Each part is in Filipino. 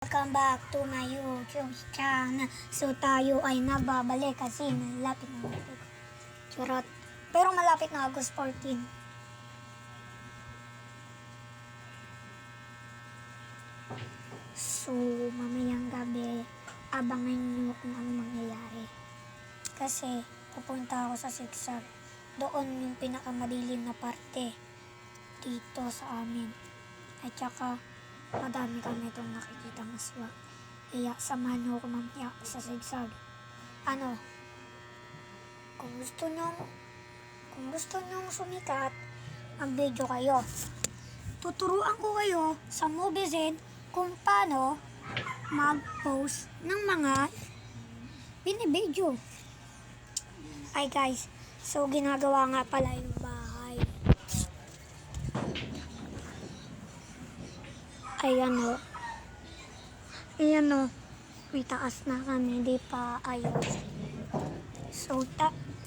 Welcome back to my YouTube channel. So tayo ay nagbabalik kasi malapit na malapit. Charot. Pero malapit na August 14. So mamayang gabi, abangan nyo kung ano mangyayari. Kasi pupunta ako sa Sigsag. Doon yung pinakamadilim na parte dito sa amin. At saka madami kami itong nakikita aswang. Kaya samahan nyo ako mamaya sa Sigsag. Kung gusto nyong sumikat, mag-video kayo. Tuturuan ko kayo sa Mobizen kung paano mag-post ng mga binibidyo. Ay guys, so ginagawa nga pala yung bahay. Ayan o. May taas na kami, di pa ayos.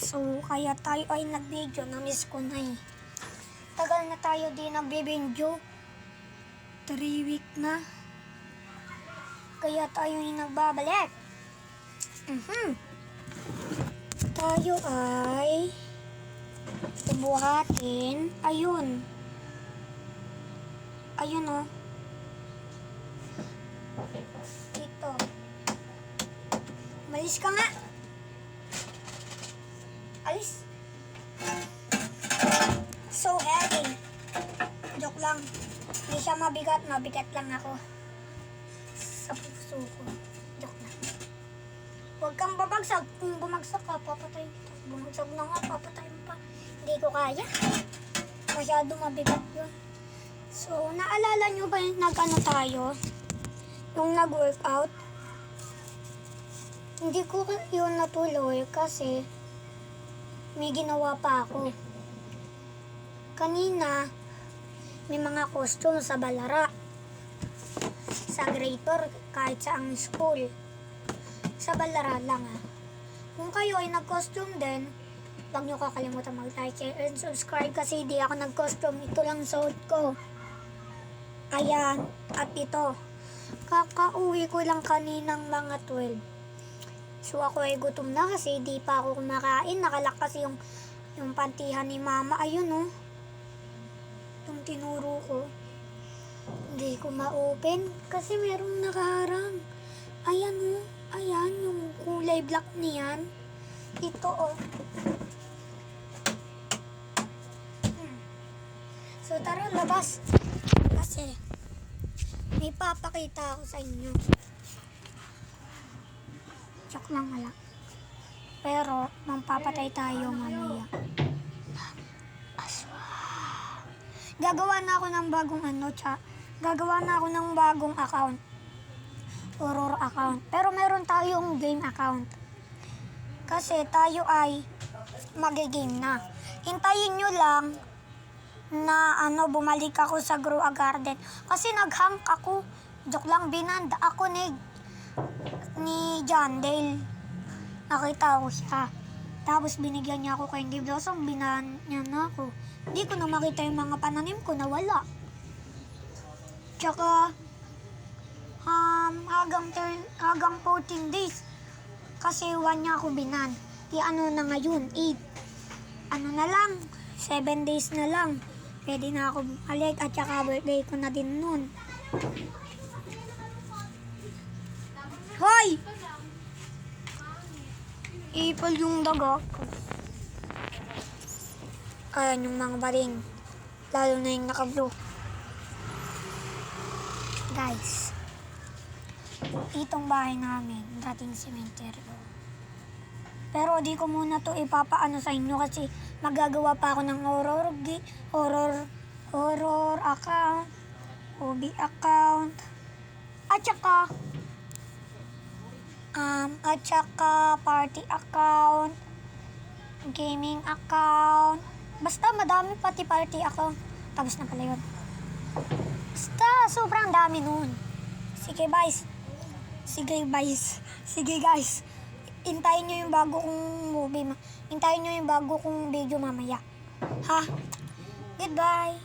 So kaya tayo ay nag-video, na-miss ko na eh. Tagal na tayo di nag-video. 3 week na. Kaya tayo ay nagbabalik. Tayo ay bubuhatin. Ayun o. Ito. Malis ka nga. Alis. So heavy. Joke lang. Hindi siya mabigat. Mabigat lang ako. Sa puso ko. Joke lang. Huwag kang babagsak. Kung bumagsak ka, papatay kita. Bumagsak na nga, papatay mo pa. Hindi ko kaya. Masyado mabigat yun. So, naalala nyo ba yung nag-ano tayo? Yung nag-workout? Hindi ko yun natuloy kasi may ginawa pa ako. Kanina, may mga costume sa Balara. Sa Greater, kahit sa ang school. Sa Balara lang Kung kayo ay nag-costume din, huwag nyo kakalimutan mag-like, share, and subscribe kasi di ako nag-costume. Ito lang suot ko. Ayan. At ito. Kakauwi ko lang kaninang mga 12. So ako ay gutom na kasi di pa ako kumakain. Nakalak kasi yung pantihan ni mama. Ayun o. Yung tinuro ko. Hindi ko ma-open kasi merong nakaharang. Ayan o. Ayan yung kulay black niyan. Ito o. So tara labas. Kasi may papakita ako sa inyo. Joke lang wala. Pero mampapatay tayo mamaya. Gagawa na ako ng bagong Gagawa na ako ng bagong account. Horror account. Pero meron tayong game account. Kasi tayo ay magigame na. Hintayin nyo lang na bumalik ako sa Grow a Garden. Kasi nag-hang ako. Joke lang, binanda ako ni John Dale. Nakita ko siya. Tapos binigyan niya ako Candy Blossom. Binahan niya na ako. Hindi ko na makita yung mga pananim ko na wala. Tsaka hanggang 14 days. Kasi 1 niya ako binan. Na ngayon, 8. Na lang, 7 days na lang. Pwede na ako bumalik at saka birthday ko na din nun. Hoy! Ipal yung daga ko. Ayan yung mga baring. Lalo na yung naka-blue. Guys. Itong bahay namin. Dating cemetery. Pero di ko muna to ipapaano sa inyo kasi magagawa pa ako ng horror account, hobby account, at saka party account, gaming account. Basta madami pati party account. Tapos na pala yun. Basta sobrang dami nun. Sige guys. Hintayin nyo yung bago kong movie. Hintayin nyo yung bago kong video mamaya. Ha? Goodbye.